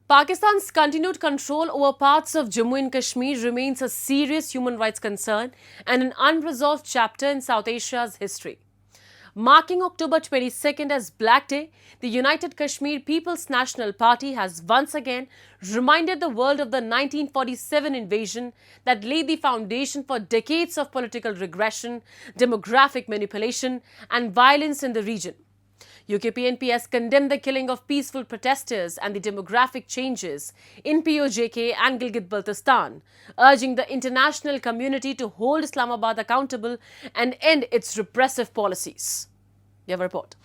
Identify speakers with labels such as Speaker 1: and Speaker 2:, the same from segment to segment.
Speaker 1: Pakistan's continued control over parts of Jammu and Kashmir remains a serious human rights concern and an unresolved chapter in South Asia's history. Marking October 22nd as Black Day, the United Kashmir People's National Party has once again reminded the world of the 1947 invasion that laid the foundation for decades of political regression, demographic manipulation, and violence in the region. UKPNP has condemned the killing of peaceful protesters and the demographic changes in POJK and Gilgit-Baltistan, urging the international community to hold Islamabad accountable and end its repressive policies. We have a report.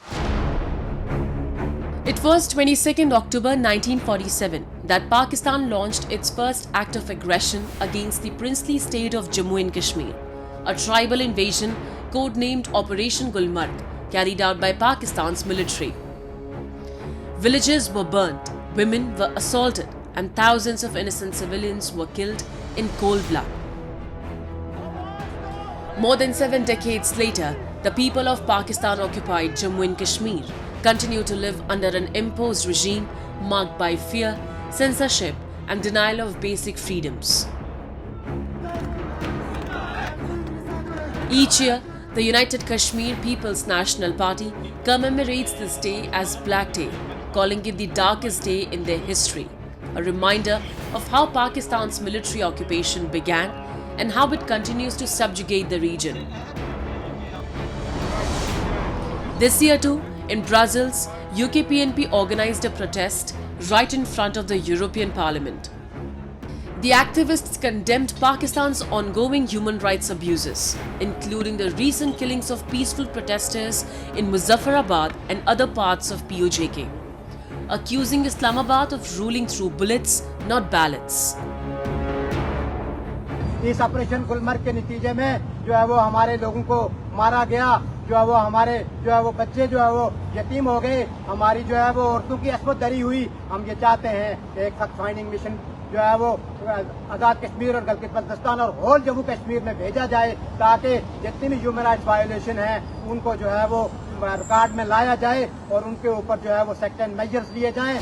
Speaker 1: It was 22nd October 1947 that Pakistan launched its first act of aggression against the princely state of Jammu and Kashmir, a tribal invasion codenamed Operation Gulmarg, carried out by Pakistan's military. Villages were burnt, women were assaulted, and thousands of innocent civilians were killed in cold blood. More than 7 decades later, the people of Pakistan-occupied Jammu and Kashmir continue to live under an imposed regime marked by fear, censorship, and denial of basic freedoms. Each year, the United Kashmir People's National Party commemorates this day as Black Day, calling it the darkest day in their history, a reminder of how Pakistan's military occupation began and how it continues to subjugate the region. This year too, in Brussels, UKPNP organized a protest right in front of the European Parliament. The activists condemned Pakistan's ongoing human rights abuses, including the recent killings of peaceful protesters in Muzaffarabad and other parts of POJK, accusing Islamabad of ruling through bullets, not ballots.
Speaker 2: इस operation Gulmarg के नतीजे में जो है वो हमारे लोगों को मारा गया, जो है वो हमारे जो है वो बच्चे जो है वो यतीम हो गए, हमारी जो है वो औरतों की अस्मत दरी हुई। हम ये चाहते हैं कि एक फैक्ट फाइंडिंग मिशन जो है वो आज़ाद कश्मीर और गिलगित बल्तिस्तान और होल जम्मू कश्मीर में भेजा जाए, ताकि जितनी भी ह्यूमन राइट्स वायोलेशन है उनको जो है वो रिकॉर्ड में लाया जाए और उनके ऊपर जो है वो सेक्शन मेजर्स लिए जाएं।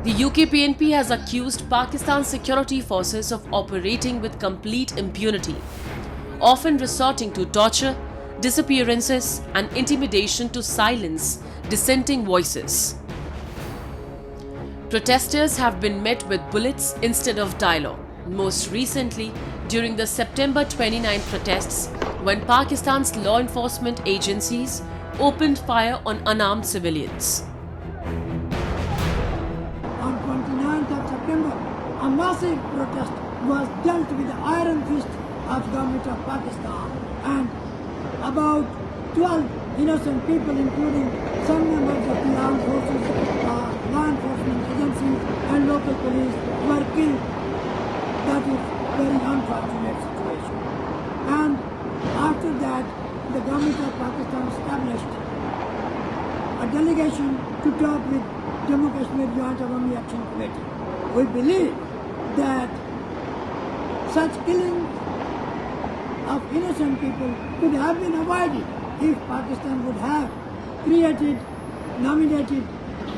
Speaker 1: The UKPNP has accused Pakistan's security forces of operating with complete impunity, often resorting to torture, disappearances, and intimidation to silence dissenting voices. Protesters have been met with bullets instead of dialogue, most recently during the September 29 protests when Pakistan's law enforcement agencies opened fire on unarmed civilians.
Speaker 3: On 29th of September, a massive protest was dealt with the iron fist of the government of Pakistan, and about 12 innocent people, including some members of the armed forces, law enforcement agencies and local police, were killed. That is very unfortunate situation. And after that, the government of Pakistan established a delegation to talk with Jammu Kashmir Joint Awami Action Committee. We believe that such killing of innocent people could have been avoided if Pakistan would have nominated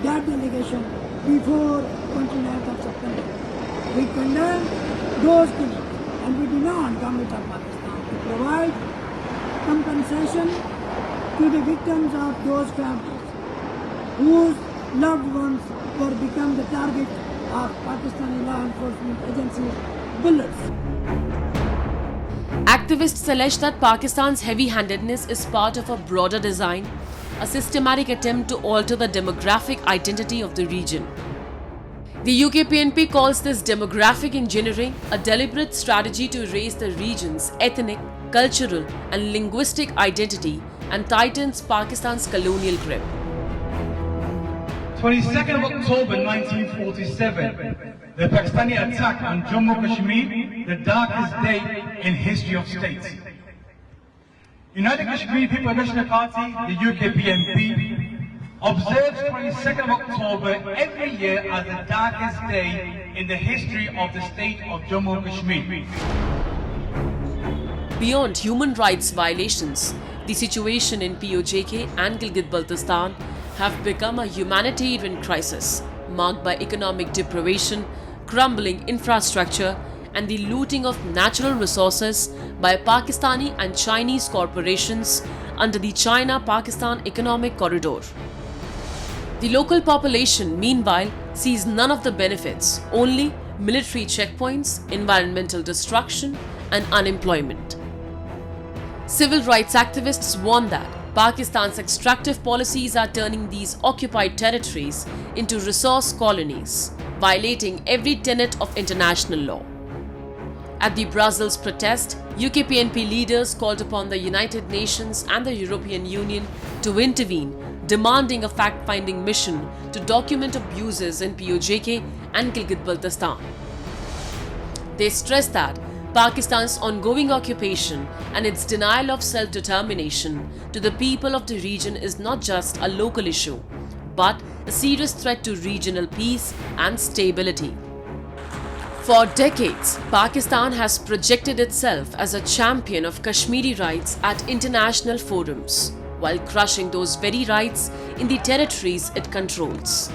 Speaker 3: that delegation before 29th of September. We condemn those killings and we demand government of Pakistan to provide compensation to the victims of those families whose loved ones were become the target of Pakistani law enforcement agencies' bullets.
Speaker 1: Activists allege that Pakistan's heavy-handedness is part of a broader design, a systematic attempt to alter the demographic identity of the region. The UKPNP calls this demographic engineering a deliberate strategy to erase the region's ethnic, cultural, and linguistic identity and tightens Pakistan's colonial grip.
Speaker 4: 22nd of October 1947, the Pakistani attack on Jammu Kashmir, the darkest day in history of states. United Kashmir People's National Party, the UKPNP, observes 22nd of October every year as the darkest day in the history of the state of Jammu Kashmir.
Speaker 1: Beyond human rights violations, the situation in POJK and Gilgit-Baltistan have become a humanitarian crisis, marked by economic deprivation, crumbling infrastructure, and the looting of natural resources by Pakistani and Chinese corporations under the China-Pakistan Economic Corridor. The local population, meanwhile, sees none of the benefits, only military checkpoints, environmental destruction, and unemployment. Civil rights activists warn that Pakistan's extractive policies are turning these occupied territories into resource colonies, violating every tenet of international law. At the Brussels protest, UKPNP leaders called upon the United Nations and the European Union to intervene, demanding a fact-finding mission to document abuses in POJK and Gilgit-Baltistan. They stressed that Pakistan's ongoing occupation and its denial of self-determination to the people of the region is not just a local issue, but a serious threat to regional peace and stability. For decades, Pakistan has projected itself as a champion of Kashmiri rights at international forums, while crushing those very rights in the territories it controls.